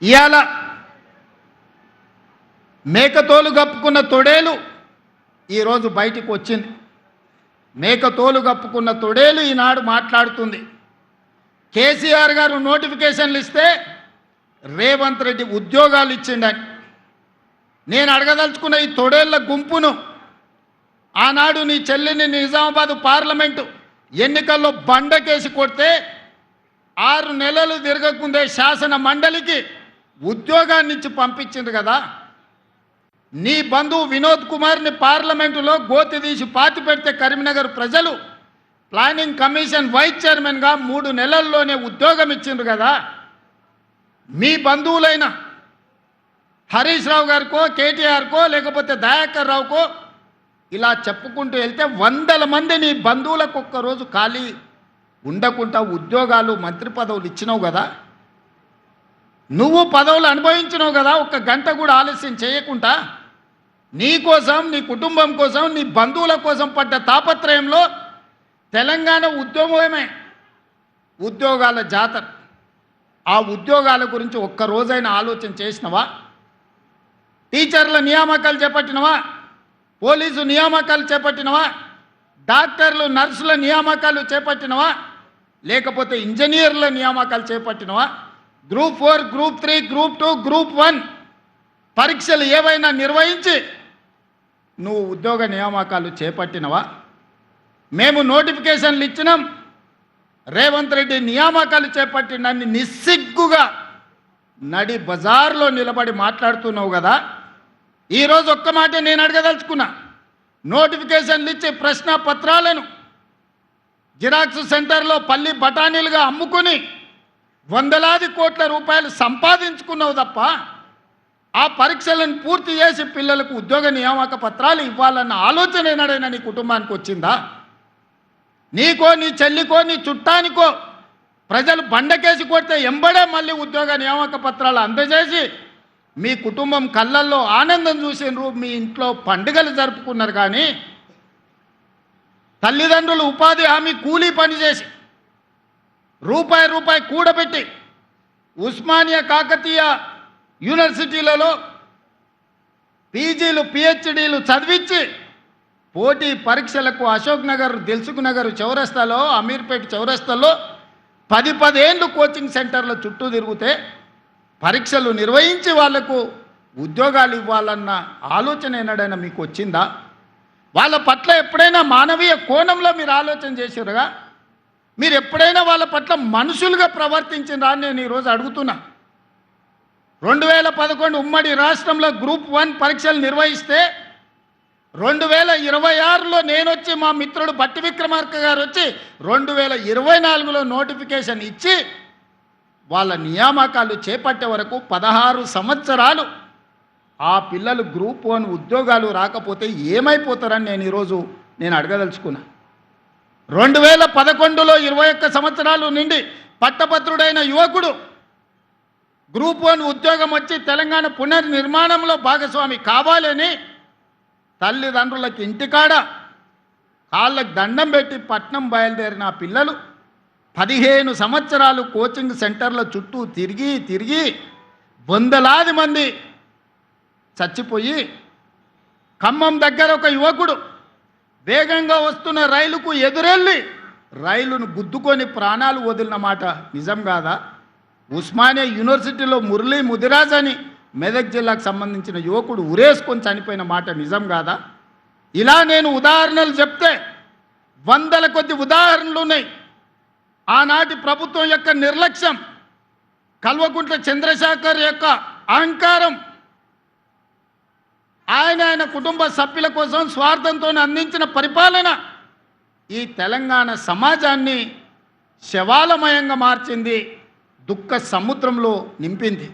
ఇయాల మేకతోలు కప్పుకున్న తొడేలు ఈరోజు బయటికి వచ్చింది. మేకతోలు కప్పుకున్న తొడేలు ఈనాడు మాట్లాడుతుంది. కేసీఆర్ గారు నోటిఫికేషన్లు ఇస్తే రేవంత్ రెడ్డి ఉద్యోగాలు ఇచ్చిండని. నేను అడగదలుచుకున్న ఈ తొడేళ్ల గుంపును ఆనాడు నీ చెల్లిని నిజామాబాద్ పార్లమెంటు ఎన్నికల్లో బండకేసి కొడితే 6 నెలలు తిరగకుందే శాసన మండలికి ఉద్యోగాన్ని ఇచ్చి పంపించింది కదా. నీ బంధువు వినోద్ కుమార్ని పార్లమెంటులో గోతి తీసి పాతి పెడితే కరీంనగర్ ప్రజలు ప్లానింగ్ కమిషన్ వైస్ చైర్మన్గా 3 నెలల్లోనే ఉద్యోగం ఇచ్చిండ్రు కదా. మీ బంధువులైన హరీష్ రావు గారికో కేటీఆర్కో లేకపోతే దయాకర్ రావుకో ఇలా చెప్పుకుంటూ వెళ్తే 100 మంది నీ బంధువులకు ఒక్కరోజు ఖాళీ ఉండకుండా ఉద్యోగాలు మంత్రి పదవులు ఇచ్చినావు కదా. నువ్వు పదవులు అనుభవించినావు కదా. 1 గంట కూడా ఆలస్యం చేయకుండా నీ కోసం, నీ కుటుంబం కోసం, నీ బంధువుల కోసం పడ్డ తాపత్రయంలో తెలంగాణ ఉద్యమమే ఉద్యోగాల జాతర. ఆ ఉద్యోగాల గురించి ఒక్కరోజైనా ఆలోచన చేసినవా? టీచర్ల నియామకాలు చేపట్టినవా? పోలీసు నియామకాలు చేపట్టినవా? డాక్టర్లు నర్సుల నియామకాలు చేపట్టినవా? లేకపోతే ఇంజనీర్ల నియామకాలు చేపట్టినవా? గ్రూప్ 4, గ్రూప్ 3, గ్రూప్ 2, గ్రూప్ 1 పరీక్షలు ఏవైనా నిర్వహించి నువ్వు ఉద్యోగ నియామకాలు చేపట్టినవా? మేము నోటిఫికేషన్లు ఇచ్చినాం, రేవంత్ రెడ్డి నియామకాలు చేపట్టినన్ని నిస్సిగ్గుగా నడి బజార్లో నిలబడి మాట్లాడుతున్నావు కదా. ఈరోజు ఒక్క మాట నేను అడగదలుచుకున్నా. నోటిఫికేషన్లు ఇచ్చి ప్రశ్న పత్రాలను జిరాక్స్ సెంటర్లో పల్లి బఠానీలుగా అమ్ముకుని వందలాది కోట్ల రూపాయలు సంపాదించుకున్నావు తప్ప ఆ పరీక్షలను పూర్తి చేసి పిల్లలకు ఉద్యోగ నియామక పత్రాలు ఇవ్వాలన్న ఆలోచన ఏనాడైనా నీ కుటుంబానికి వచ్చిందా? నీకో, నీ చెల్లికో, నీ చుట్టానికో ప్రజలు బండకేసి కొడితే ఎంబడే మళ్ళీ ఉద్యోగ నియామక పత్రాలు అందజేసి మీ కుటుంబం కళ్ళల్లో ఆనందం చూసినారు, మీ ఇంట్లో పండుగలు జరుపుకున్నారు. కానీ తల్లిదండ్రులు ఉపాధి హామీ కూలీ పనిచేసి రూపాయి కూడబెట్టి ఉస్మానియా కాకతీయ యూనివర్సిటీలలో పీజీలు పిహెచ్డీలు చదివించి పోటీ పరీక్షలకు అశోక్ నగర్, దిల్సుఖ్ నగర్ చౌరస్తాలో, అమీర్పేట చౌరస్తాలో 10 ఏళ్ళు కోచింగ్ సెంటర్ల చుట్టూ తిరిగితే పరీక్షలు నిర్వహించి వాళ్లకు ఉద్యోగాలు ఇవ్వాలన్న ఆలోచన ఏనాడైనా మీకు వచ్చిందా? వాళ్ళ పట్ల ఎప్పుడైనా మానవీయ కోణంలో మీరు ఆలోచన చేశారుగా? మీరు ఎప్పుడైనా వాళ్ళ పట్ల మనుషులుగా ప్రవర్తించినరా అని నేను ఈరోజు అడుగుతున్నా. 2011 ఉమ్మడి రాష్ట్రంలో గ్రూప్ 1 పరీక్షలు నిర్వహిస్తే 2026లో నేను వచ్చి, మా మిత్రుడు బట్టి విక్రమార్క గారు వచ్చి 2024లో నోటిఫికేషన్ ఇచ్చి వాళ్ళ నియామకాలు చేపట్టే వరకు 16 సంవత్సరాలు ఆ పిల్లలు గ్రూప్ 1 ఉద్యోగాలు రాకపోతే ఏమైపోతారని నేను ఈరోజు అడగదలుచుకున్నా. 2011లో 21 సంవత్సరాలు నిండి పట్టభద్రుడైన యువకుడు గ్రూప్ 1 ఉద్యోగం వచ్చి తెలంగాణ పునర్నిర్మాణంలో భాగస్వామి కావాలని తల్లిదండ్రులకి ఇంటికాడ కాళ్ళకు దండం పెట్టి పట్నం బయలుదేరిన ఆ పిల్లలు 15 సంవత్సరాలు కోచింగ్ సెంటర్ల చుట్టూ తిరిగి వందలాది మంది చచ్చిపోయి, ఖమ్మం దగ్గర ఒక యువకుడు వేగంగా వస్తున్న రైలుకు ఎదురెళ్ళి రైలును గుద్దుకొని ప్రాణాలు వదిలిన మాట నిజం కాదా? ఉస్మానియా యూనివర్సిటీలో మురళీ ముదిరాజ్ అని మెదక్ జిల్లాకు సంబంధించిన యువకుడు ఉరేసుకొని చనిపోయిన మాట నిజం కాదా? ఇలా నేను ఉదాహరణలు చెప్తే 100ల కొద్ది ఉదాహరణలు ఉన్నాయి. ఆనాటి ప్రభుత్వం యొక్క నిర్లక్ష్యం, కల్వకుంట్ల చంద్రశేఖర్ యొక్క అహంకారం, ఆయన కుటుంబ సభ్యుల కోసం స్వార్థంతో అందించిన పరిపాలన ఈ తెలంగాణ సమాజాన్ని శవాలమయంగా మార్చింది, దుఃఖ సముద్రంలో నింపింది.